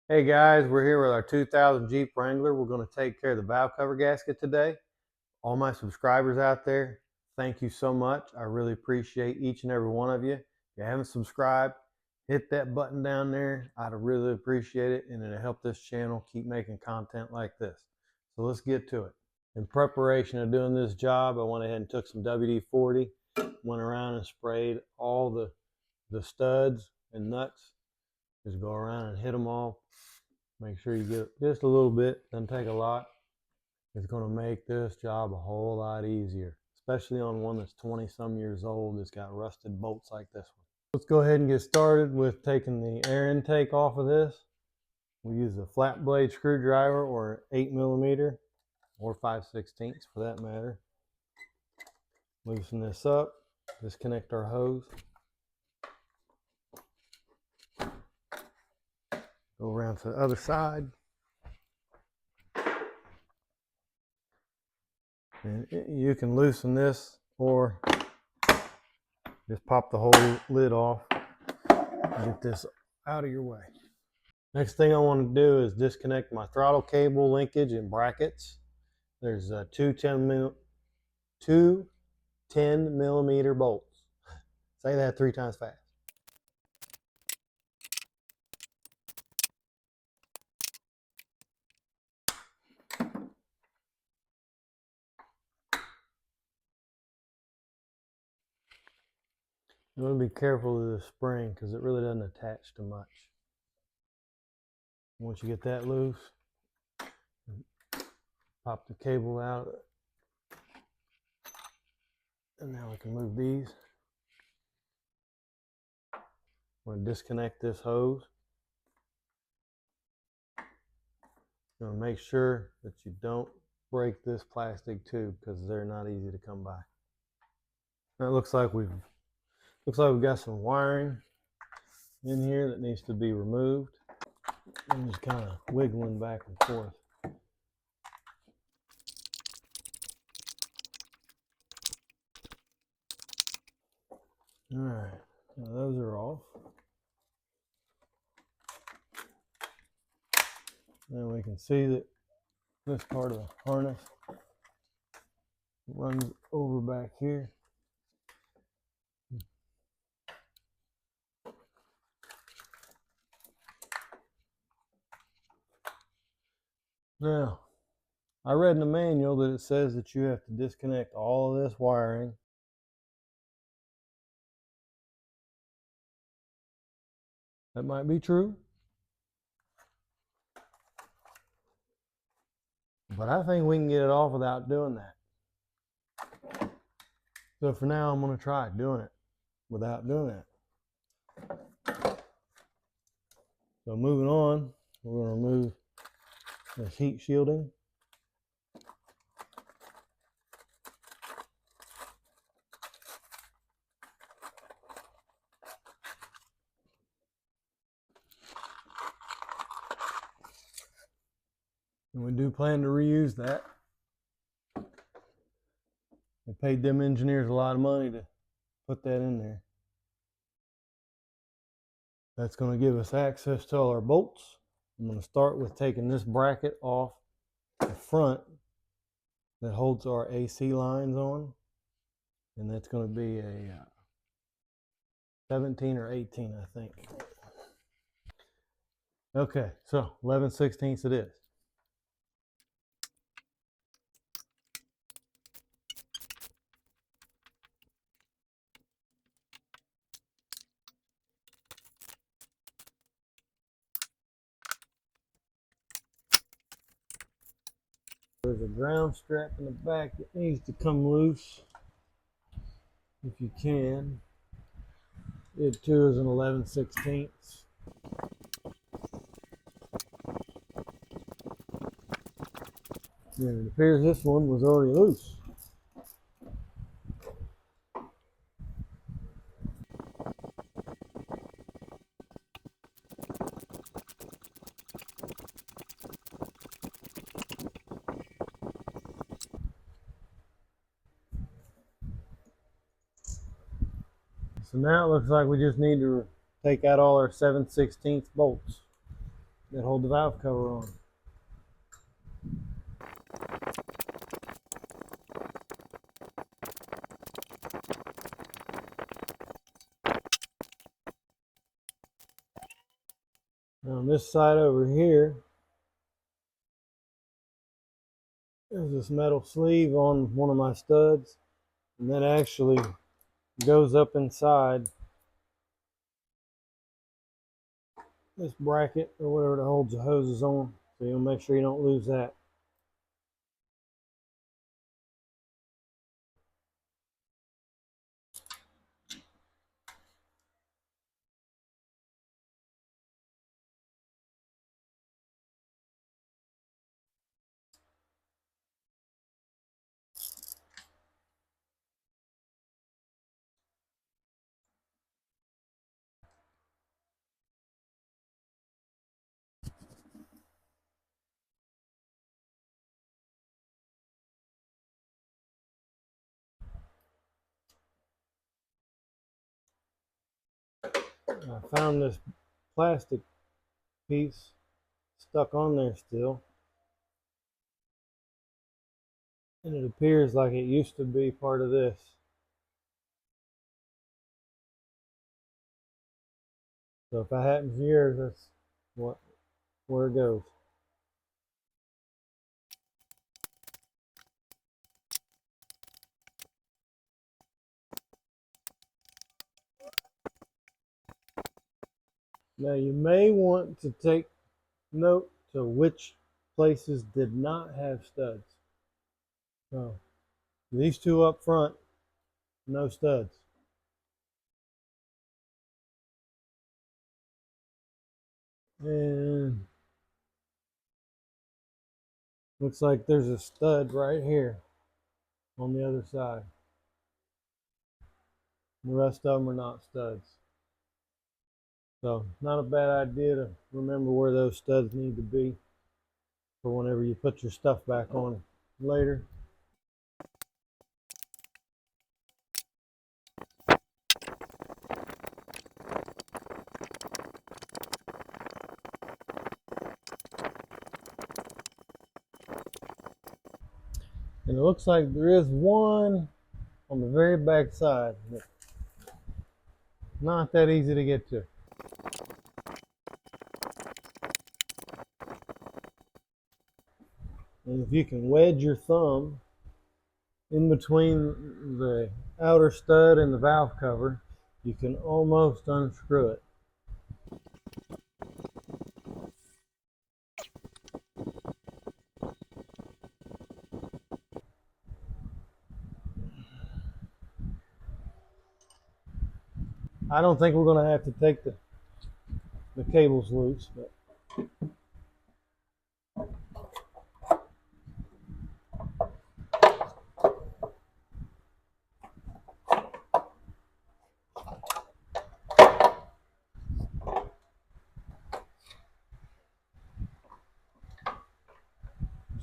Hey guys, we're here with our 2000 Jeep Wrangler. We're going to take care of the valve cover gasket today. All my subscribers out there, thank you so much. I really appreciate each and every one of you. If you haven't subscribed, hit that button down there. I'd really appreciate it, and it'll help this channel keep making content like this. So let's get to it. In preparation of doing this job, I went ahead and took some WD-40, went around and sprayed all the studs and nuts. Just go around and hit them all. Make sure you get just a little bit, doesn't take a lot. It's going to make this job a whole lot easier, especially on one that's 20 some years old that's got rusted bolts like this one. Let's go ahead and get started with taking the air intake off of this. We use a flat blade screwdriver or 8mm or 5/16 for that matter. Loosen this up, disconnect our hose. Go around to the other side. And you can loosen this or just pop the whole lid off and get this out of your way. Next thing I want to do is disconnect my throttle cable linkage and brackets. There's two 10mm bolts. Say that 3 times fast. You want to be careful of the spring because it really doesn't attach to much. Once you get that loose, pop the cable out. And now we can move these. I'm going to disconnect this hose. You're going to make sure that you don't break this plastic tube because they're not easy to come by. Now it looks like we've got some wiring in here that needs to be removed. I'm just kind of wiggling back and forth. All right, now those are off. Now we can see that this part of the harness runs over back here. Now, I read in the manual that it says that you have to disconnect all of this wiring. That might be true, but I think we can get it off without doing that. So for now, I'm going to try doing it without doing that. So moving on, we're going to remove this heat shielding. And we do plan to reuse that. We paid them engineers a lot of money to put that in there. That's going to give us access to all our bolts. I'm going to start with taking this bracket off the front that holds our AC lines on. And that's going to be a 17 or 18, I think. Okay, so 11/16 it is. There's a ground strap in the back that needs to come loose. If you can. It too is an 11/16. And it appears this one was already loose. So now it looks like we just need to take out all our 7/16 bolts. that hold the valve cover on. Now on this side over here, there's this metal sleeve on one of my studs, and that actually goes up inside this bracket or whatever that holds the hoses on, so you'll make sure you don't lose that. I found this plastic piece stuck on there still, and it appears like it used to be part of this. So if that happens to yours, that's where it goes. Now you may want to take note to which places did not have studs. So these two up front, no studs. And looks like there's a stud right here on the other side. The rest of them are not studs. So not a bad idea to remember where those studs need to be for whenever you put your stuff back on later. And it looks like there is one on the very back side. Not that easy to get to. And if you can wedge your thumb in between the outer stud and the valve cover, you can almost unscrew it. I don't think we're going to have to take the cables loose, but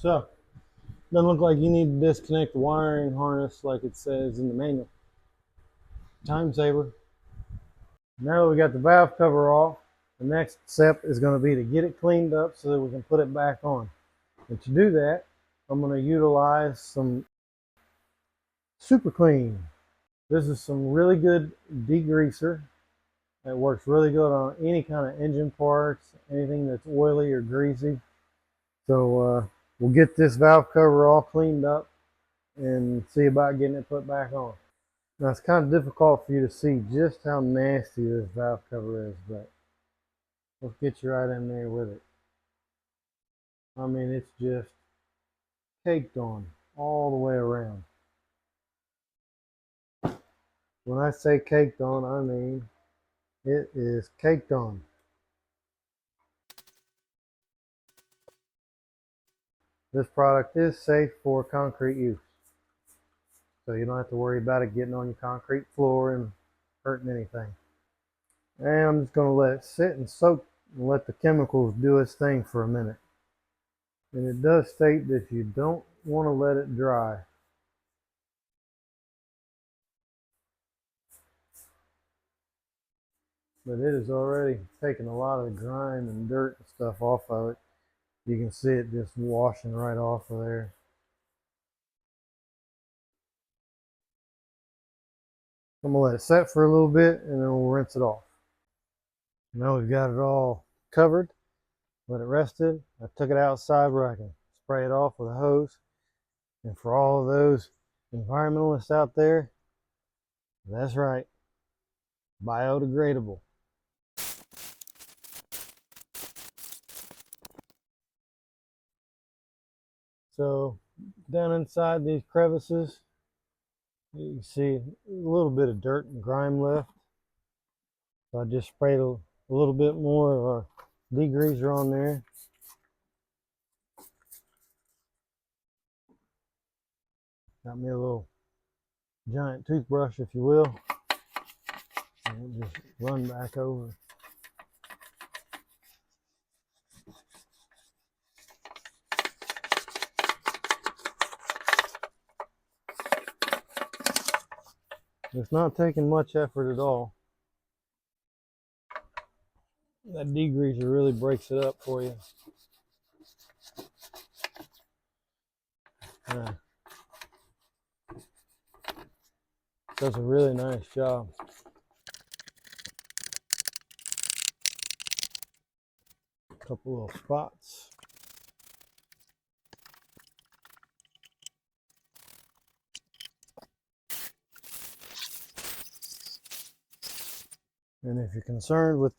so doesn't look like you need to disconnect the wiring harness like it says in the manual. Time saver. Now that we got the valve cover off, the next step is going to be to get it cleaned up so that we can put it back on. And to do that, I'm going to utilize some Super Clean. This is some really good degreaser. It works really good on any kind of engine parts, anything that's oily or greasy. So we'll get this valve cover all cleaned up and see about getting it put back on. Now it's kind of difficult for you to see just how nasty this valve cover is, but let's get you right in there with it. I mean, it's just caked on all the way around. When I say caked on, I mean it is caked on. This product is safe for concrete use, so you don't have to worry about it getting on your concrete floor and hurting anything. And I'm just going to let it sit and soak and let the chemicals do its thing for a minute. And it does state that you don't want to let it dry. but it has already taken a lot of the grime and dirt and stuff off of it. You can see it just washing right off of there. I'm gonna let it set for a little bit and then we'll rinse it off. Now we've got it all covered, let it rested. I took it outside where I can spray it off with a hose. And for all of those environmentalists out there, that's right, biodegradable. So down inside these crevices, you can see a little bit of dirt and grime left. So I just sprayed a little bit more of our degreaser on there. Got me a little giant toothbrush, if you will, and we'll just run back over. It's not taking much effort at all. That degreaser really breaks it up for you. Does a really nice job. A couple little spots. And if you're concerned with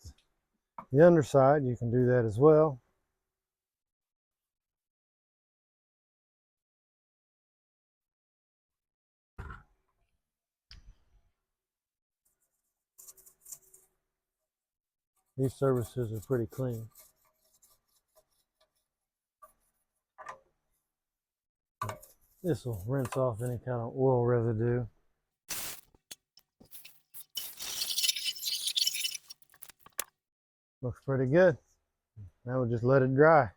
the underside, you can do that as well. These surfaces are pretty clean. This will rinse off any kind of oil residue. Looks pretty good. Now we'll just let it dry.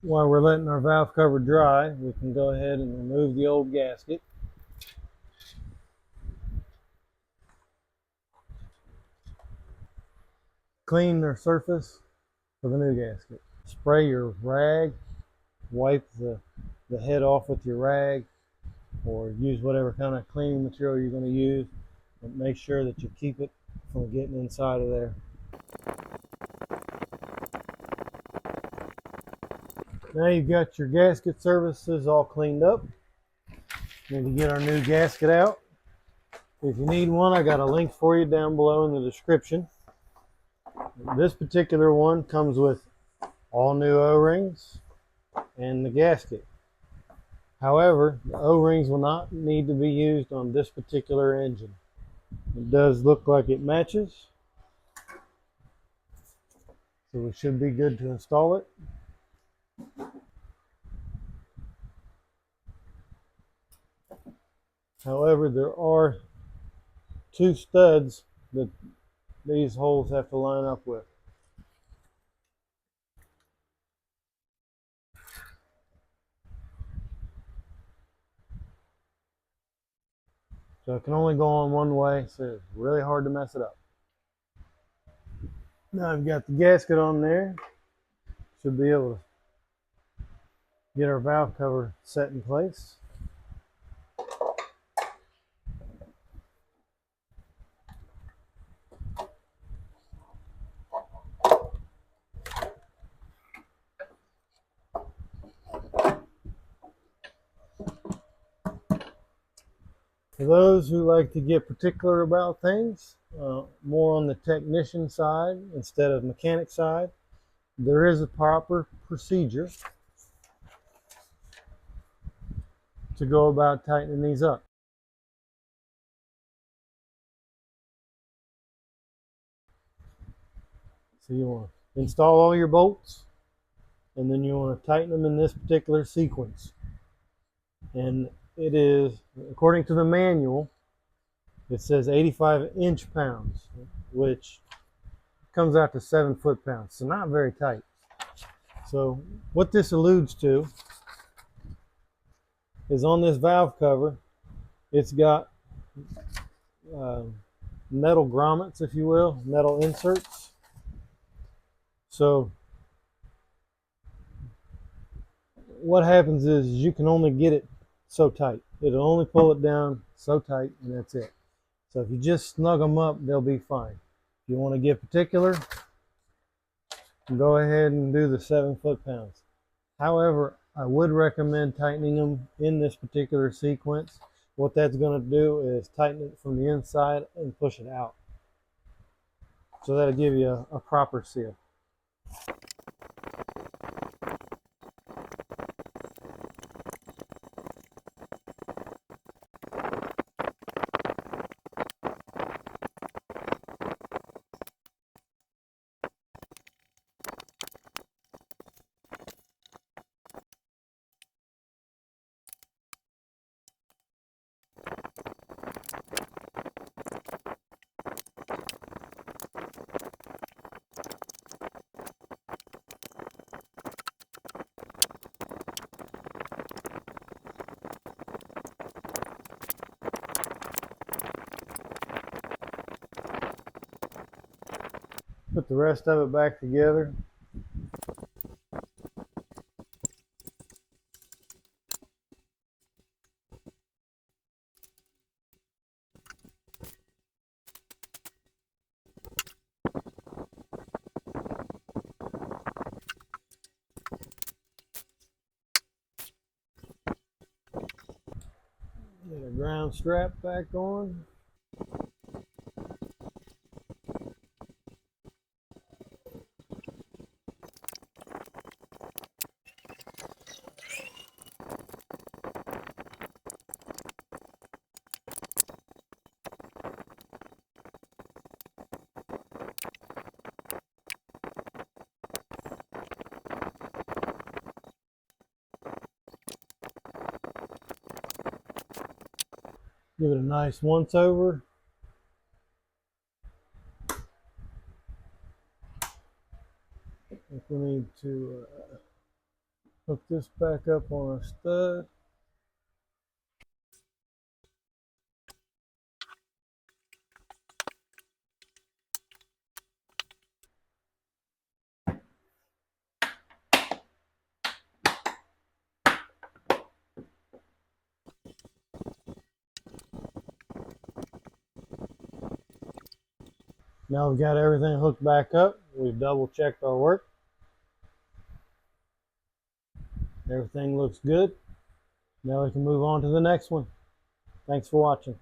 While we're letting our valve cover dry, we can go ahead and remove the old gasket. Clean their surface with a new gasket. Spray your rag, wipe the head off with your rag, or use whatever kind of cleaning material you're going to use, but make sure that you keep it from getting inside of there. Now you've got your gasket surfaces all cleaned up. Need to get our new gasket out. If you need one, I got a link for you down below in the description. This particular one comes with all new O-rings and the gasket. However, the O-rings will not need to be used on this particular engine. It does look like it matches, so we should be good to install it. However, there are two studs that these holes have to line up with. So it can only go on one way, so it's really hard to mess it up. Now I've got the gasket on there. Should be able to get our valve cover set in place. For those who like to get particular about things, more on the technician side instead of mechanic side, there is a proper procedure to go about tightening these up. So you want to install all your bolts, and then you want to tighten them in this particular sequence. And it is, according to the manual, it says 85 inch-pounds, which comes out to 7 foot-pounds, so not very tight. So what this alludes to is on this valve cover, it's got metal grommets, if you will, metal inserts. So what happens is you can only get it so tight. It'll only pull it down so tight, and that's it. So if you just snug them up, they'll be fine. If you want to get particular, go ahead and do the 7 foot-pounds. However, I would recommend tightening them in this particular sequence. What that's going to do is tighten it from the inside and push it out. So that'll give you a proper seal. Put the rest of it back together. Get a ground strap back on. Give it a nice once over. I think we need to hook this back up on a stud. Now we've got everything hooked back up. We've double checked our work. Everything looks good. Now we can move on to the next one. Thanks for watching.